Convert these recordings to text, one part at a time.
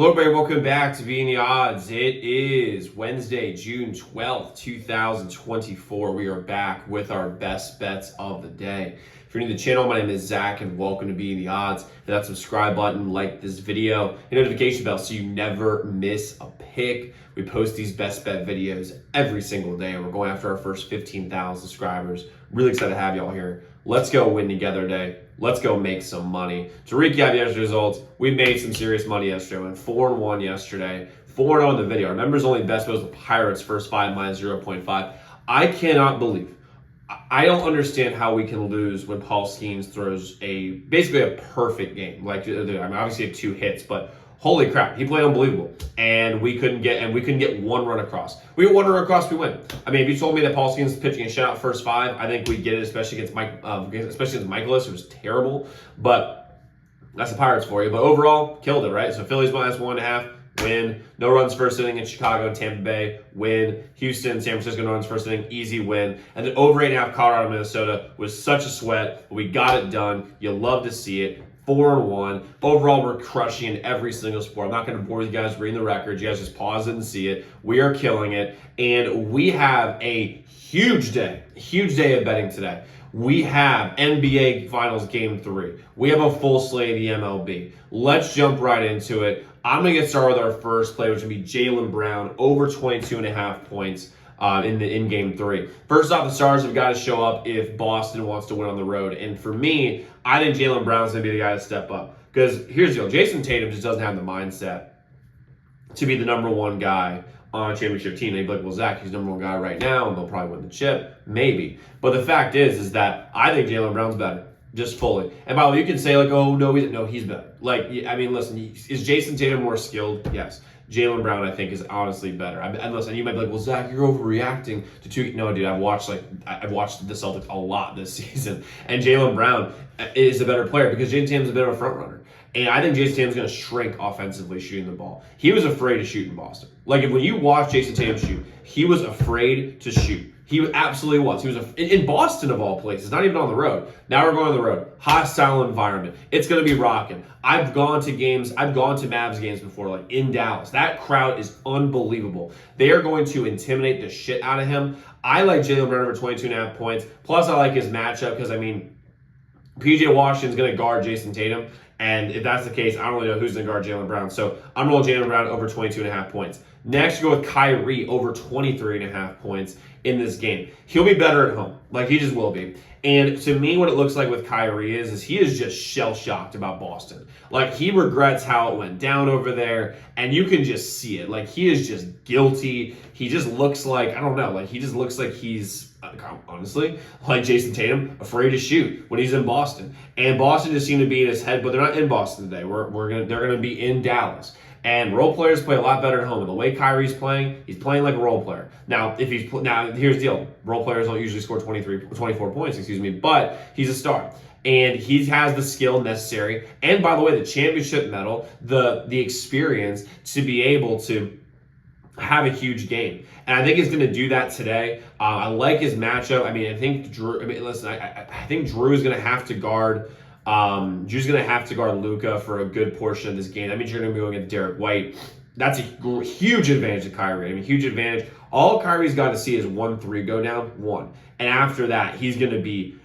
Hello, everybody. Welcome back to Being the Odds. It is Wednesday, June 12th, 2024. We are back with our best bets of the day. If you're new to the channel, my name is Zach, and welcome to Being the Odds. Hit that subscribe button, like this video, and notification bell so you never miss a pick. We post these best bet videos every single day, and we're going after our first 15,000 subscribers. Really excited to have y'all here. Let's go win together today. Let's go make some money. To recap yesterday's results, we made some serious money yesterday. We went 4-1 yesterday. 4-0 on the video. Our members only best was the Pirates first 5 minus 0.5. I cannot believe. I don't understand how we can lose when Paul Skeens throws basically a perfect game. Like, I mean, obviously he had 2 hits, but holy crap, he played unbelievable. And we couldn't get one run across. We get one run across, we win. I mean, if you told me that Paul Skeens is pitching a shutout first 5, I think we'd get it, especially against Michaelis, who was terrible. But that's the Pirates for you. But overall, killed it, right? So Phillies minus 1.5, win. No runs first inning in Chicago and Tampa Bay, win. Houston, San Francisco, no runs first inning, easy win. And then over 8.5, Colorado, Minnesota was such a sweat. But we got it done. You love to see it. 4-1. Overall, we're crushing in every single sport. I'm not going to bore you guys reading the records. You guys just pause it and see it. We are killing it. And we have a huge day of betting today. We have NBA Finals Game 3. We have a full slate of the MLB. Let's jump right into it. I'm going to get started with our first play, which would be Jaylen Brown over 22.5 points in Game 3. First off, the Stars have got to show up if Boston wants to win on the road. And for me, I think Jaylen Brown's going to be the guy to step up. Because here's the deal. Jason Tatum just doesn't have the mindset to be the number one guy on a championship team. They'd be like, well, Zach, he's number one guy right now, and they'll probably win the chip. Maybe. But the fact is that I think Jaylen Brown's better. Just fully. And by the way, you can say like, oh, no, he's better. Like, I mean, listen, is Jason Tatum more skilled? Yes. Jaylen Brown, I think, is honestly better. And listen, you might be like, well, Zach, you're overreacting to 2. No, dude, I've watched the Celtics a lot this season. And Jaylen Brown is a better player because Jason Tatum's a bit of a front runner. And I think Jason Tatum's going to shrink offensively shooting the ball. He was afraid to shoot in Boston. Like, when you watch Jason Tatum shoot, he was afraid to shoot. He absolutely was. He was in Boston, of all places, not even on the road. Now we're going on the road. Hostile environment. It's going to be rocking. I've gone to Mavs games before, like in Dallas. That crowd is unbelievable. They are going to intimidate the shit out of him. I like Jaylen Brown over 22.5 points. Plus, I like his matchup because, I mean, PJ Washington's going to guard Jason Tatum. And if that's the case, I don't really know who's going to guard Jaylen Brown. So I'm rolling Jaylen Brown over 22.5 points. Next, go with Kyrie over 23.5 points in this game. He'll be better at home. Like, he just will be. And to me, what it looks like with Kyrie is he is just shell-shocked about Boston. Like, he regrets how it went down over there, and you can just see it. Like, he is just guilty. He just looks like, I don't know, like, he just looks like he's, honestly, like Jason Tatum, afraid to shoot when he's in Boston. And Boston just seemed to be in his head, but they're not in Boston today. They're gonna be in Dallas. And role players play a lot better at home. And the way Kyrie's playing, he's playing like a role player. Now, here's the deal. Role players don't usually score 24 points, but he's a star. And he has the skill necessary. And by the way, the championship medal, the experience to be able to have a huge game. And I think he's going to do that today. I like his matchup. I mean, I think Drew is going to have to guard Drew's going to have to guard Luka for a good portion of this game. That means you're going to be going against Derek White. That's a huge advantage to Kyrie. I mean, huge advantage. All Kyrie's got to see is 1-3 go down, 1. And after that, he's going to be,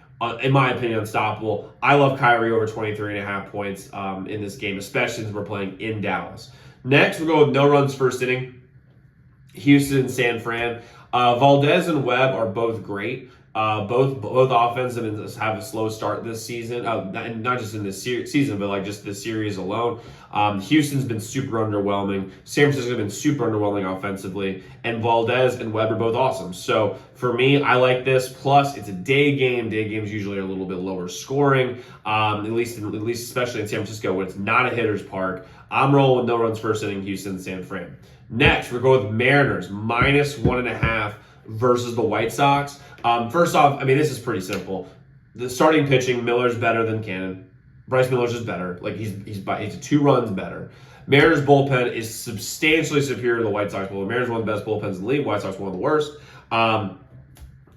in my opinion, unstoppable. I love Kyrie over 23.5 points in this game, especially since we're playing in Dallas. Next, we'll go with no runs first inning. Houston and San Fran. Valdez and Webb are both great. Both offenses have a slow start this season, and not just in this season, but like just this series alone. Houston's been super underwhelming. San Francisco's been super underwhelming offensively, and Valdez and Webb are both awesome. So for me, I like this. Plus, it's a day game. Day games usually are a little bit lower scoring, at least especially in San Francisco, when it's not a hitter's park. I'm rolling with no runs first inning, Houston and San Fran. Next, we're going with Mariners minus 1.5 versus the White Sox. First off, I mean, this is pretty simple. The starting pitching, Miller's better than Cannon. Bryce Miller's just better. Like, he's 2 runs better. Mariners bullpen is substantially superior to the White Sox bullpen. Mariners one of the best bullpens in the league. White Sox one of the worst. But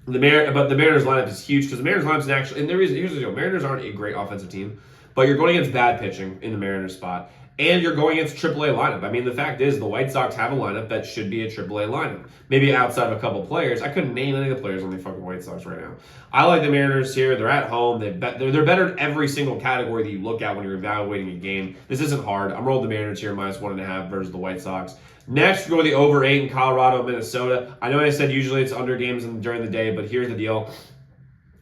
the Mariners lineup is huge because the Mariners lineup is actually, and here's the deal: Mariners aren't a great offensive team, but you're going against bad pitching in the Mariners spot. and you're going against a AAA lineup. I mean, the fact is the White Sox have a lineup that should be a AAA lineup. Maybe outside of a couple players. I couldn't name any of the players on the fucking White Sox right now. I like the Mariners here. They're at home. They're better in every single category that you look at when you're evaluating a game. This isn't hard. I'm rolling the Mariners here -1.5 versus the White Sox. Next, we go with the over 8 in Colorado, Minnesota. I know I said usually it's under games during the day, but here's the deal.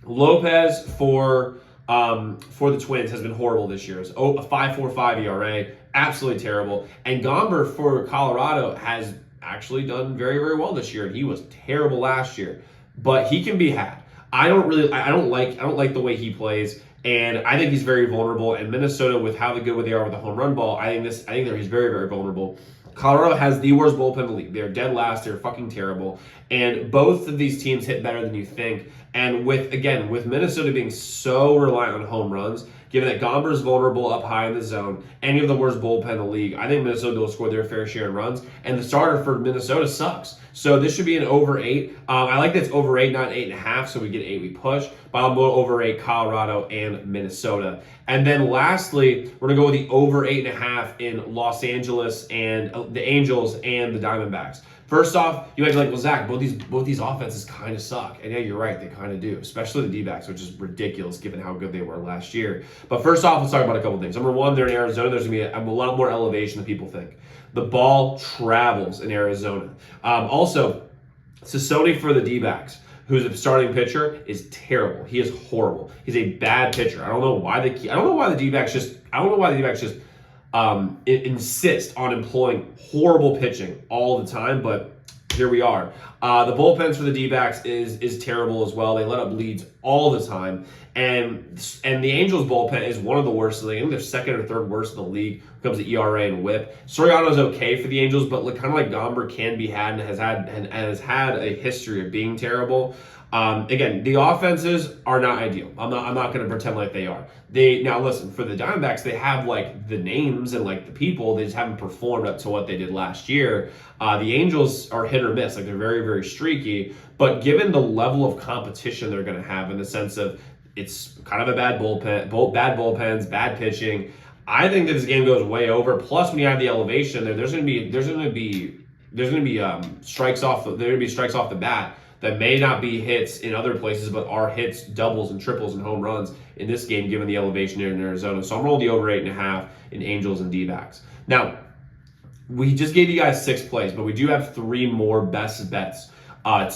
Lopez for the Twins has been horrible this year. It's a 5.45 ERA, absolutely terrible. And Gomber for Colorado has actually done very, very well this year, and he was terrible last year. But he can be had. I don't like the way he plays, and I think he's very vulnerable. And Minnesota, with how good they are with the home run ball, I think he's very, very vulnerable. Colorado has the worst bullpen in the league. They're dead last. They're fucking terrible. And both of these teams hit better than you think. And with Minnesota being so reliant on home runs, given that Gomber's vulnerable up high in the zone, and you have the worst bullpen in the league, I think Minnesota will score their fair share of runs. And the starter for Minnesota sucks. So this should be an over 8. I like that it's over 8, not 8.5, so we get 8, we push. But I'll go over 8, Colorado and Minnesota. And then lastly, we're going to go with the over 8.5 in Los Angeles and the Angels and the Diamondbacks. First off, you might be like, well, Zach, both these offenses kind of suck. And yeah, you're right, they kind of do, especially the D-backs, which is ridiculous given how good they were last year. But first off, let's talk about a couple things. Number one, they're in Arizona. There's going to be a lot more elevation than people think. The ball travels in Arizona. Also, Sassoni for the D-backs, who's a starting pitcher, is terrible. He is horrible. He's a bad pitcher. I don't know why the D-backs just insist on employing horrible pitching all the time, but here we are. The bullpens for the D-backs is terrible as well. They let up leads all the time, and the Angels bullpen is one of the worst in the league. I think they're second or third worst in the league when it comes to ERA and WHIP. Soriano's okay for the Angels, but kind of like Gomber can be had and has had a history of being terrible. Again, the offenses are not ideal. I'm not going to pretend like they are. Now listen, for the Diamondbacks, they have like the names and like the people. They just haven't performed up to what they did last year. The Angels are hit or miss. Like they're very, very streaky. But given the level of competition they're going to have, in the sense of it's kind of a bad bullpen, bad bullpens, bad pitching, I think that this game goes way over. Plus, when you have the elevation, there's going to be strikes off the bat that may not be hits in other places, but are hits, doubles, and triples and home runs in this game, given the elevation here in Arizona. So I'm rolling the over 8.5 in Angels and D-backs. Now, we just gave you guys 6 plays, but we do have 3 more best bets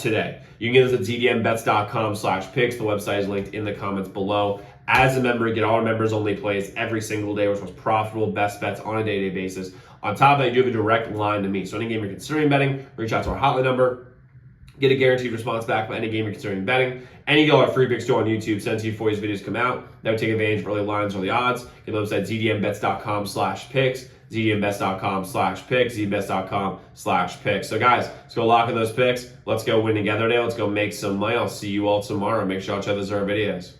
today. You can get us at zdmbets.com/picks. The website is linked in the comments below. As a member, you get all our members-only plays every single day, which was profitable best bets on a day-to-day basis. On top of that, you do have a direct line to me. So any game you're considering betting, reach out to our hotline number. Get a guaranteed response back by any game you're considering betting. And you get all our free picks on YouTube sent to you before these videos come out. That would take advantage of early lines or the odds. Get the website zdmbets.com/picks, zdmbets.com/picks, zdmbets.com/picks. So guys, let's go lock in those picks. Let's go win together today. Let's go make some money. I'll see you all tomorrow. Make sure y'all check those other videos.